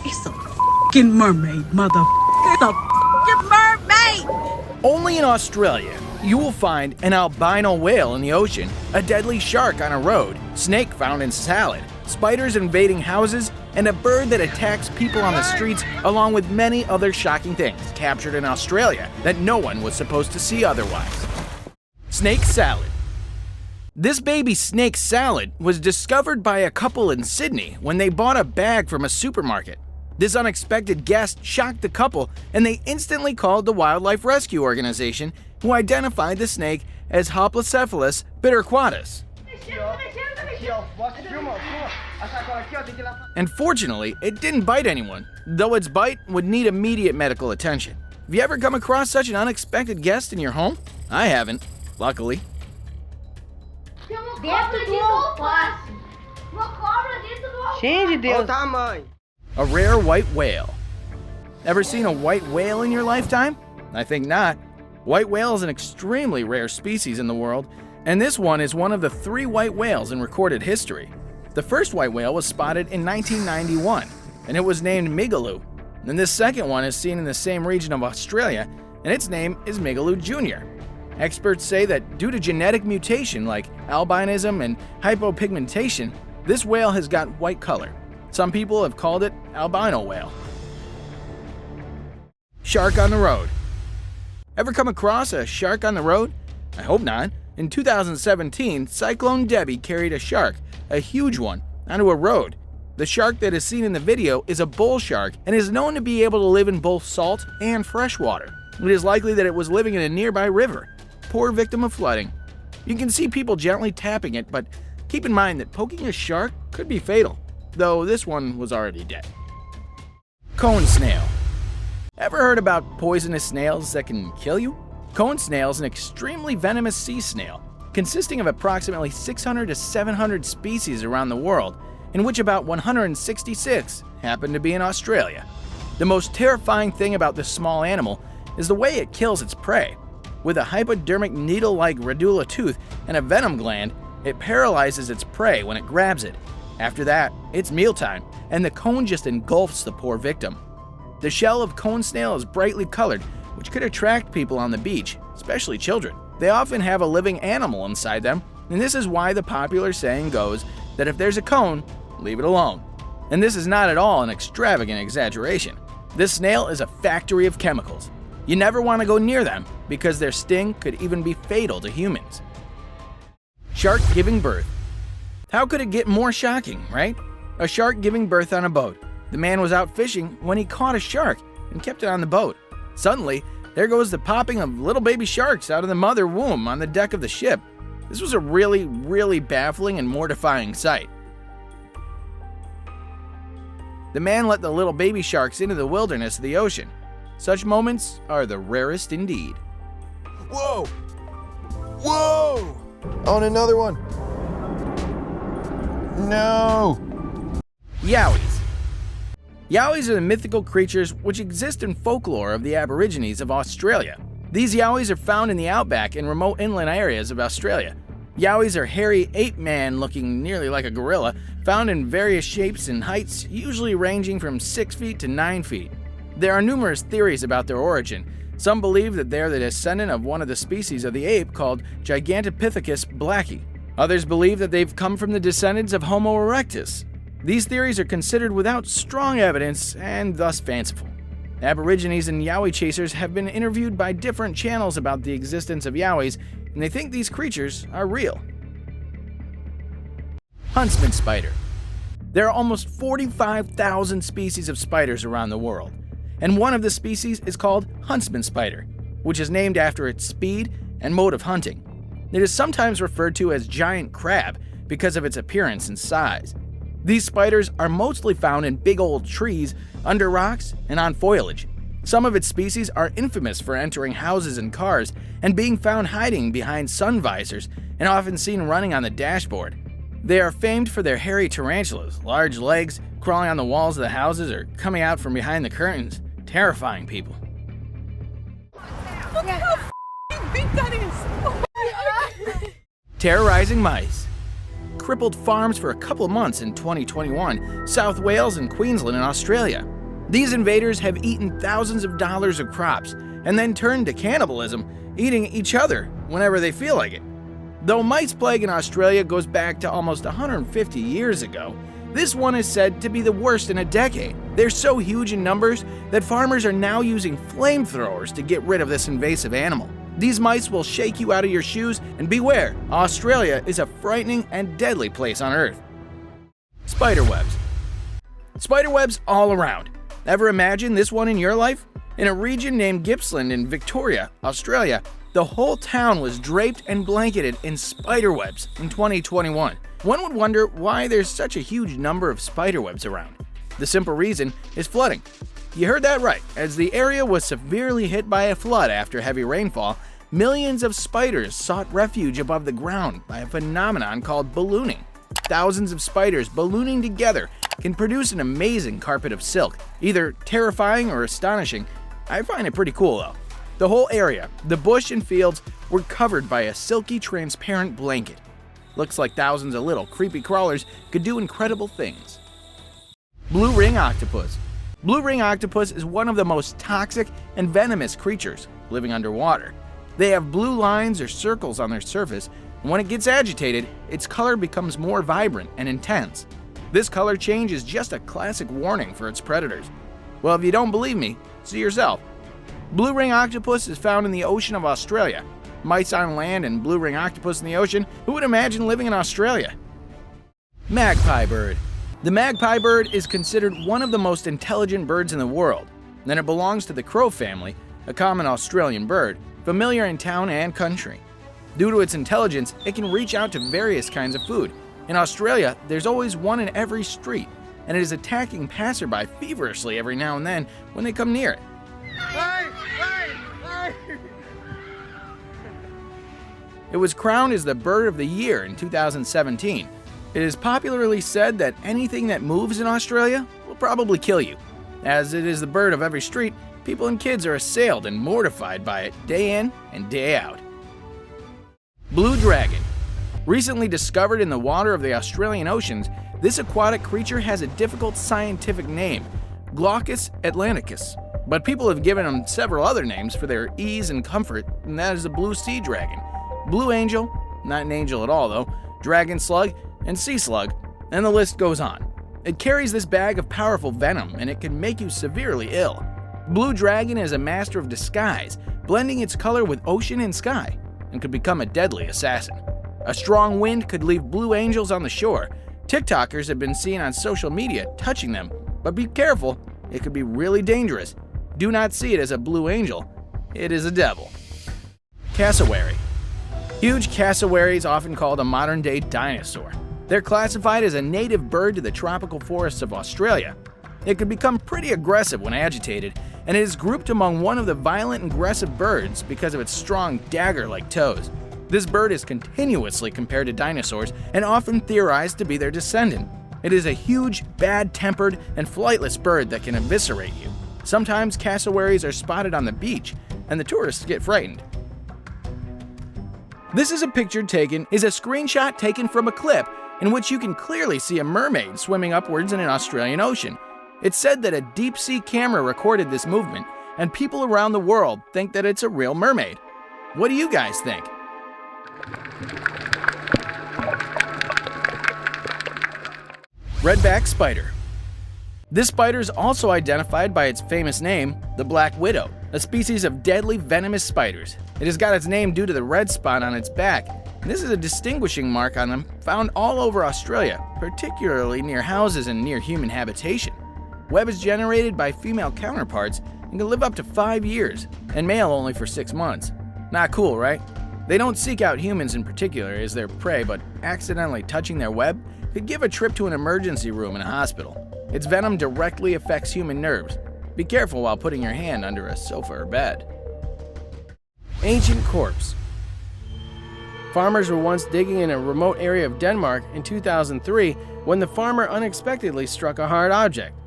It's a f***ing mermaid, mother. It's a f***ing mermaid! Only in Australia, you will find an albino whale in the ocean, a deadly shark on a road, snake found in salad, spiders invading houses, and a bird that attacks people on the streets, along with many other shocking things captured in Australia that no one was supposed to see otherwise. Snake salad. This baby snake salad was discovered by a couple in Sydney when they bought a bag from a supermarket. This unexpected guest shocked the couple, and they instantly called the wildlife rescue organization, who identified the snake as Hoplocephalus bitorquatus. And fortunately, it didn't bite anyone, though its bite would need immediate medical attention. Have you ever come across such an unexpected guest in your home? I haven't, luckily. A rare white whale. Ever seen a white whale in your lifetime? I think not. White whale is an extremely rare species in the world, and this one is one of the 3 white whales in recorded history. The first white whale was spotted in 1991, and it was named Migaloo. And this second one is seen in the same region of Australia, and its name is Migaloo Jr. Experts say that due to genetic mutation like albinism and hypopigmentation, this whale has got white color. Some people have called it albino whale. Shark on the road. Ever come across a shark on the road? I hope not. In 2017, Cyclone Debbie carried a shark, a huge one, onto a road. The shark that is seen in the video is a bull shark and is known to be able to live in both salt and fresh water. It is likely that it was living in a nearby river. Poor victim of flooding. You can see people gently tapping it, but keep in mind that poking a shark could be fatal, though this one was already dead. Cone snail. Ever heard about poisonous snails that can kill you? Cone snail is an extremely venomous sea snail, consisting of approximately 600 to 700 species around the world, in which about 166 happen to be in Australia. The most terrifying thing about this small animal is the way it kills its prey. With a hypodermic needle-like radula tooth and a venom gland, it paralyzes its prey when it grabs it. After that, it's mealtime, and the cone just engulfs the poor victim. The shell of cone snail is brightly colored, which could attract people on the beach, especially children. They often have a living animal inside them, and this is why the popular saying goes that if there's a cone, leave it alone. And this is not at all an extravagant exaggeration. This snail is a factory of chemicals. You never want to go near them because their sting could even be fatal to humans. Shark giving birth. How could it get more shocking, right? A shark giving birth on a boat. The man was out fishing when he caught a shark and kept it on the boat. Suddenly, there goes the popping of little baby sharks out of the mother womb on the deck of the ship. This was a really baffling and mortifying sight. The man let the little baby sharks into the wilderness of the ocean. Such moments are the rarest indeed. Whoa! Whoa! On another one. No! Yowies. Yowies are the mythical creatures which exist in folklore of the Aborigines of Australia. These yowies are found in the outback and remote inland areas of Australia. Yowies are hairy ape man looking nearly like a gorilla, found in various shapes and heights, usually ranging from 6 feet to 9 feet. There are numerous theories about their origin. Some believe that they are the descendant of one of the species of the ape called Gigantopithecus blacki. Others believe that they've come from the descendants of Homo erectus. These theories are considered without strong evidence and thus fanciful. Aborigines and yowie chasers have been interviewed by different channels about the existence of yowies, and they think these creatures are real. Huntsman spider. There are almost 45,000 species of spiders around the world, and one of the species is called huntsman spider, which is named after its speed and mode of hunting. It is sometimes referred to as giant crab because of its appearance and size. These spiders are mostly found in big old trees, under rocks, and on foliage. Some of its species are infamous for entering houses and cars and being found hiding behind sun visors and often seen running on the dashboard. They are famed for their hairy tarantulas, large legs, crawling on the walls of the houses or coming out from behind the curtains, terrifying people. Look how f***ing big that is! Terrorizing mice. crippled farms for a couple months in 2021, South Wales and Queensland in Australia. These invaders have eaten thousands of dollars of crops and then turned to cannibalism, eating each other whenever they feel like it. Though mites plague in Australia goes back to almost 150 years ago, this one is said to be the worst in a decade. They're so huge in numbers that farmers are now using flamethrowers to get rid of this invasive animal. These mice will shake you out of your shoes, and beware, Australia is a frightening and deadly place on Earth. Spiderwebs. Spiderwebs all around. Ever imagine this one in your life? In a region named Gippsland in Victoria, Australia, the whole town was draped and blanketed in spiderwebs in 2021. One would wonder why there's such a huge number of spiderwebs around. The simple reason is flooding. You heard that right. As the area was severely hit by a flood after heavy rainfall, millions of spiders sought refuge above the ground by a phenomenon called ballooning. Thousands of spiders ballooning together can produce an amazing carpet of silk, either terrifying or astonishing. I find it pretty cool though. The whole area, the bush and fields, were covered by a silky, transparent blanket. Looks like thousands of little creepy crawlers could do incredible things. Blue ring octopus. Blue ring octopus is one of the most toxic and venomous creatures living underwater. They have blue lines or circles on their surface, and when it gets agitated, its color becomes more vibrant and intense. This color change is just a classic warning for its predators. Well, if you don't believe me, see yourself. Blue ring octopus is found in the ocean of Australia. Mice on land and blue ring octopus in the ocean. Who would imagine living in Australia? Magpie bird. The magpie bird is considered one of the most intelligent birds in the world, and it belongs to the crow family, a common Australian bird, familiar in town and country. Due to its intelligence, it can reach out to various kinds of food. In Australia, there's always one in every street, and it is attacking passerby feverishly every now and then when they come near it. It was crowned as the Bird of the Year in 2017. It is popularly said that anything that moves in Australia will probably kill you. As it is the bird of every street, people and kids are assailed and mortified by it day in and day out. Blue dragon. Recently discovered in the water of the Australian oceans, this aquatic creature has a difficult scientific name, Glaucus atlanticus. But people have given him several other names for their ease and comfort, and that is the blue sea dragon, blue angel, not an angel at all though, dragon slug, and sea slug, and the list goes on. It carries this bag of powerful venom, and it can make you severely ill. Blue dragon is a master of disguise, blending its color with ocean and sky, and could become a deadly assassin. A strong wind could leave blue angels on the shore. TikTokers have been seen on social media touching them, but be careful, it could be really dangerous. Do not see it as a blue angel, it is a devil. Cassowary. Huge cassowaries, often called a modern-day dinosaur. They're classified as a native bird to the tropical forests of Australia. It can become pretty aggressive when agitated, and it is grouped among one of the violent and aggressive birds because of its strong dagger-like toes. This bird is continuously compared to dinosaurs and often theorized to be their descendant. It is a huge, bad-tempered, and flightless bird that can eviscerate you. Sometimes cassowaries are spotted on the beach, and the tourists get frightened. This is a screenshot taken from a clip in which you can clearly see a mermaid swimming upwards in an Australian ocean. It's said that a deep-sea camera recorded this movement, and people around the world think that it's a real mermaid. What do you guys think? Redback spider. This spider is also identified by its famous name, the black widow, a species of deadly venomous spiders. It has got its name due to the red spot on its back, and this is a distinguishing mark on them found all over Australia, particularly near houses and near human habitation. Web is generated by female counterparts and can live up to 5 years, and male only for 6 months. Not cool, right? They don't seek out humans in particular as their prey, but accidentally touching their web could give a trip to an emergency room in a hospital. Its venom directly affects human nerves. Be careful while putting your hand under a sofa or bed. Ancient corpse. Farmers were once digging in a remote area of Denmark in 2003 when the farmer unexpectedly struck a hard object.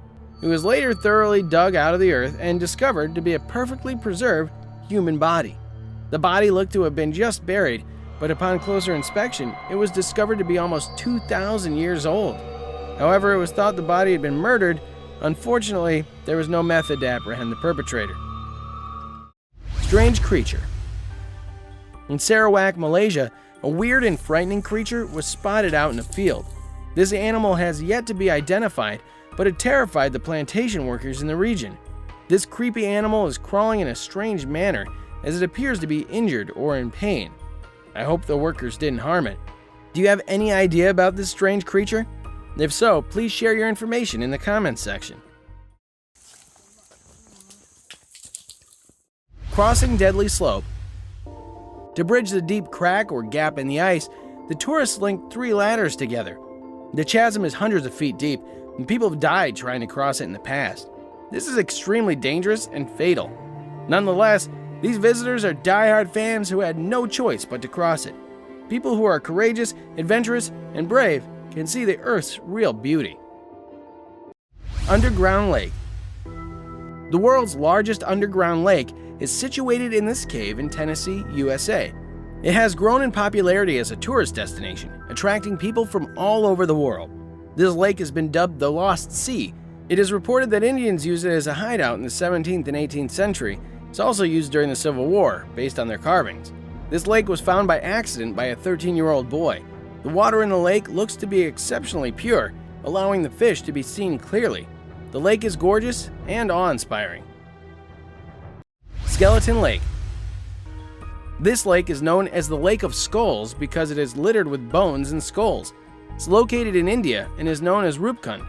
It was later thoroughly dug out of the earth and discovered to be a perfectly preserved human body. The body looked to have been just buried, but upon closer inspection, it was discovered to be almost 2,000 years old. However, it was thought the body had been murdered. Unfortunately, there was no method to apprehend the perpetrator. Strange creature. In Sarawak, Malaysia, a weird and frightening creature was spotted out in a field. This animal has yet to be identified, but it terrified the plantation workers in the region. This creepy animal is crawling in a strange manner, as it appears to be injured or in pain. I hope the workers didn't harm it. Do you have any idea about this strange creature? If so, please share your information in the comments section. Crossing deadly slope. To bridge the deep crack or gap in the ice, the tourists linked 3 ladders together. The chasm is hundreds of feet deep, and people have died trying to cross it in the past. This is extremely dangerous and fatal. Nonetheless, these visitors are die-hard fans who had no choice but to cross it. People who are courageous, adventurous, and brave can see the Earth's real beauty. Underground lake. The world's largest underground lake is situated in this cave in Tennessee, USA. It has grown in popularity as a tourist destination, attracting people from all over the world. This lake has been dubbed the Lost Sea. It is reported that Indians used it as a hideout in the 17th and 18th century. It's also used during the Civil War, based on their carvings. This lake was found by accident by a 13-year-old boy. The water in the lake looks to be exceptionally pure, allowing the fish to be seen clearly. The lake is gorgeous and awe-inspiring. Skeleton Lake. This lake is known as the Lake of Skulls because it is littered with bones and skulls. It's located in India and is known as Rupkund.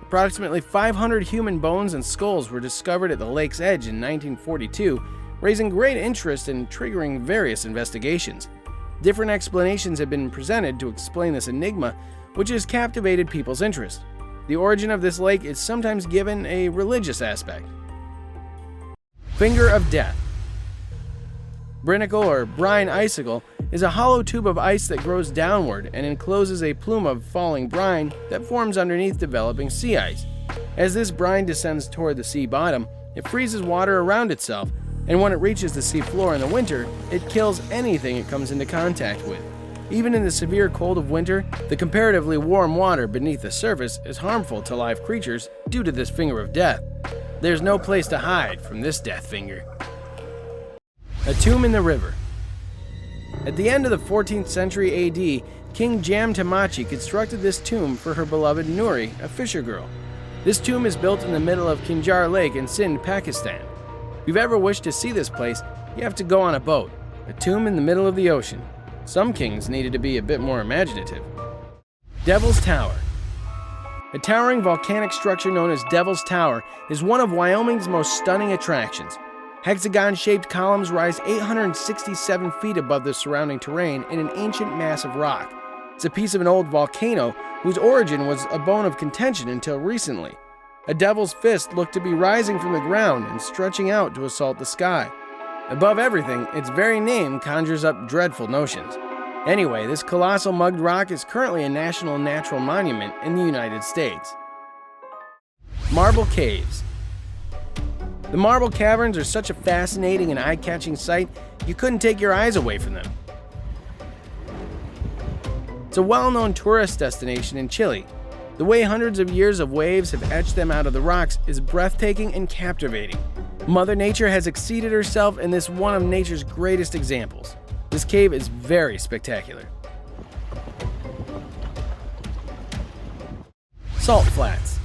Approximately 500 human bones and skulls were discovered at the lake's edge in 1942, raising great interest and triggering various investigations. Different explanations have been presented to explain this enigma, which has captivated people's interest. The origin of this lake is sometimes given a religious aspect. Finger of Death. Brinicle or brine icicle is a hollow tube of ice that grows downward and encloses a plume of falling brine that forms underneath developing sea ice. As this brine descends toward the sea bottom, it freezes water around itself, and when it reaches the sea floor in the winter, it kills anything it comes into contact with. Even in the severe cold of winter, the comparatively warm water beneath the surface is harmful to live creatures due to this finger of death. There's no place to hide from this death finger. A tomb in the river. At the end of the 14th century AD, King Jamtamachi constructed this tomb for her beloved Nuri, a fisher girl. This tomb is built in the middle of Kinjar Lake in Sindh, Pakistan. If you've ever wished to see this place, you have to go on a boat. A tomb in the middle of the ocean. Some kings needed to be a bit more imaginative. Devil's Tower. A towering volcanic structure known as Devil's Tower is one of Wyoming's most stunning attractions. Hexagon-shaped columns rise 867 feet above the surrounding terrain in an ancient mass of rock. It's a piece of an old volcano whose origin was a bone of contention until recently. A devil's fist looked to be rising from the ground and stretching out to assault the sky. Above everything, its very name conjures up dreadful notions. Anyway, this colossal mugged rock is currently a national natural monument in the United States. Marble Caves. The marble caverns are such a fascinating and eye-catching sight, you couldn't take your eyes away from them. It's a well-known tourist destination in Chile. The way hundreds of years of waves have etched them out of the rocks is breathtaking and captivating. Mother Nature has exceeded herself in this one of nature's greatest examples. This cave is very spectacular. Salt Flats.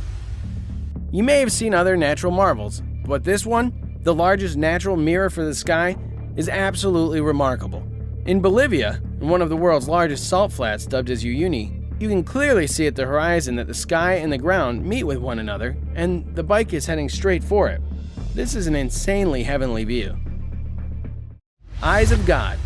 You may have seen other natural marvels, but this one, the largest natural mirror for the sky, is absolutely remarkable. In Bolivia, in one of the world's largest salt flats dubbed as Uyuni, you can clearly see at the horizon that the sky and the ground meet with one another, and the bike is heading straight for it. This is an insanely heavenly view. Eyes of God.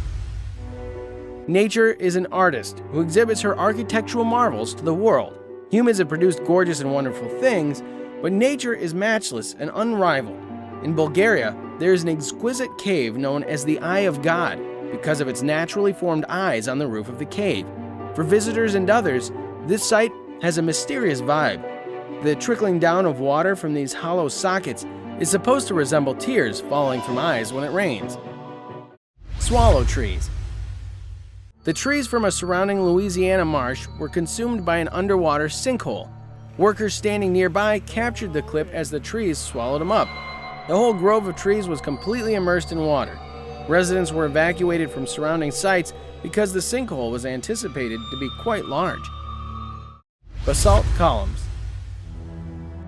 Nature is an artist who exhibits her architectural marvels to the world. Humans have produced gorgeous and wonderful things, but nature is matchless and unrivaled. In Bulgaria, there is an exquisite cave known as the Eye of God because of its naturally formed eyes on the roof of the cave. For visitors and others, this site has a mysterious vibe. The trickling down of water from these hollow sockets is supposed to resemble tears falling from eyes when it rains. Swallow trees. The trees from a surrounding Louisiana marsh were consumed by an underwater sinkhole. Workers standing nearby captured the clip as the trees swallowed them up. The whole grove of trees was completely immersed in water. Residents were evacuated from surrounding sites because the sinkhole was anticipated to be quite large. Basalt columns.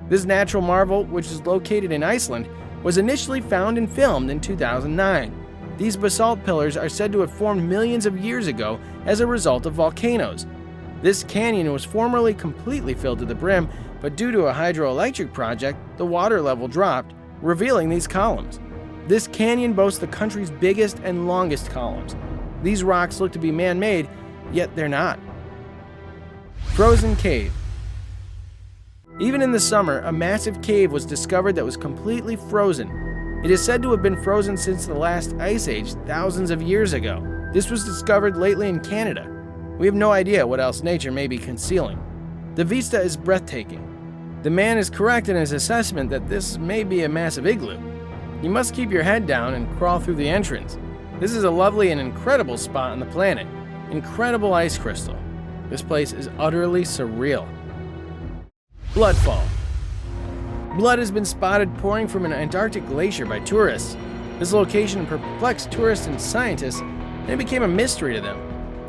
This natural marvel, which is located in Iceland, was initially found and filmed in 2009. These basalt pillars are said to have formed millions of years ago as a result of volcanoes. This canyon was formerly completely filled to the brim, but due to a hydroelectric project, the water level dropped, revealing these columns. This canyon boasts the country's biggest and longest columns. These rocks look to be man-made, yet they're not. Frozen cave. Even in the summer, a massive cave was discovered that was completely frozen. It is said to have been frozen since the last ice age thousands of years ago. This was discovered lately in Canada. We have no idea what else nature may be concealing. The vista is breathtaking. The man is correct in his assessment that this may be a massive igloo. You must keep your head down and crawl through the entrance. This is a lovely and incredible spot on the planet. Incredible ice crystal. This place is utterly surreal. Bloodfall. Blood has been spotted pouring from an Antarctic glacier by tourists. This location perplexed tourists and scientists, and it became a mystery to them.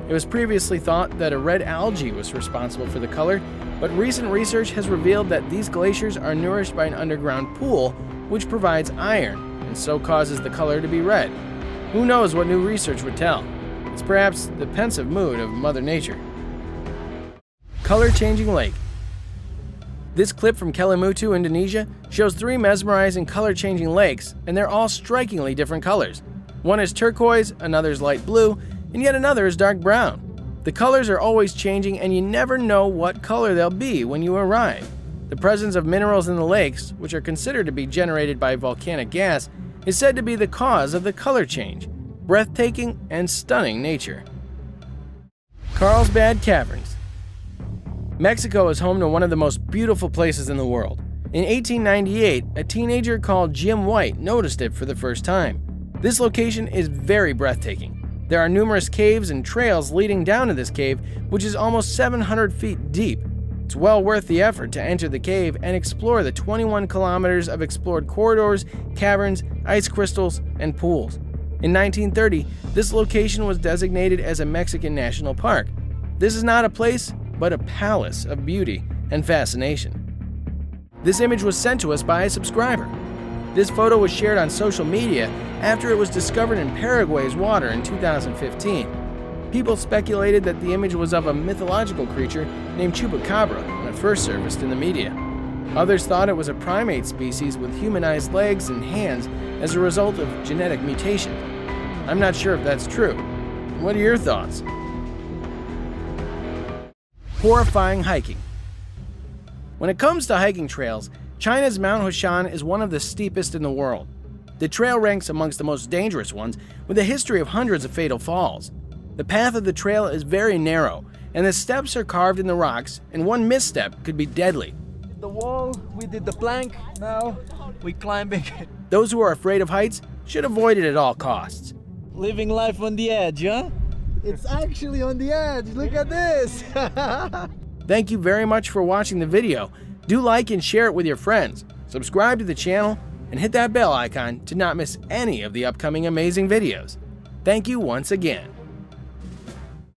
It was previously thought that a red algae was responsible for the color, but recent research has revealed that these glaciers are nourished by an underground pool, which provides iron, and so causes the color to be red. Who knows what new research would tell? It's perhaps the pensive mood of Mother Nature. Color-changing lake. This clip from Kelimutu, Indonesia, shows 3 mesmerizing color-changing lakes, and they're all strikingly different colors. One is turquoise, another is light blue, and yet another is dark brown. The colors are always changing, and you never know what color they'll be when you arrive. The presence of minerals in the lakes, which are considered to be generated by volcanic gas, is said to be the cause of the color change. Breathtaking and stunning nature. CARLSBAD Caverns. Mexico is home to one of the most beautiful places in the world. In 1898, a teenager called Jim White noticed it for the first time. This location is very breathtaking. There are numerous caves and trails leading down to this cave, which is almost 700 feet deep. It's well worth the effort to enter the cave and explore the 21 kilometers of explored corridors, caverns, ice crystals, and pools. In 1930, this location was designated as a Mexican national park. This is not a place, but a palace of beauty and fascination. This image was sent to us by a subscriber. This photo was shared on social media after it was discovered in Paraguay's water in 2015. People speculated that the image was of a mythological creature named Chupacabra when it first surfaced in the media. Others thought it was a primate species with humanized legs and hands as a result of genetic mutation. I'm not sure if that's true. What are your thoughts? Horrifying hiking. When it comes to hiking trails, China's Mount Hushan is one of the steepest in the world. The trail ranks amongst the most dangerous ones, with a history of hundreds of fatal falls. The path of the trail is very narrow, and the steps are carved in the rocks, and one misstep could be deadly. The wall, we did the plank, now we climbing. Those who are afraid of heights should avoid it at all costs. Living life on the edge, huh? It's actually on the edge, look at this! Thank you very much for watching the video. Do like and share it with your friends. Subscribe to the channel and hit that bell icon to not miss any of the upcoming amazing videos. Thank you once again.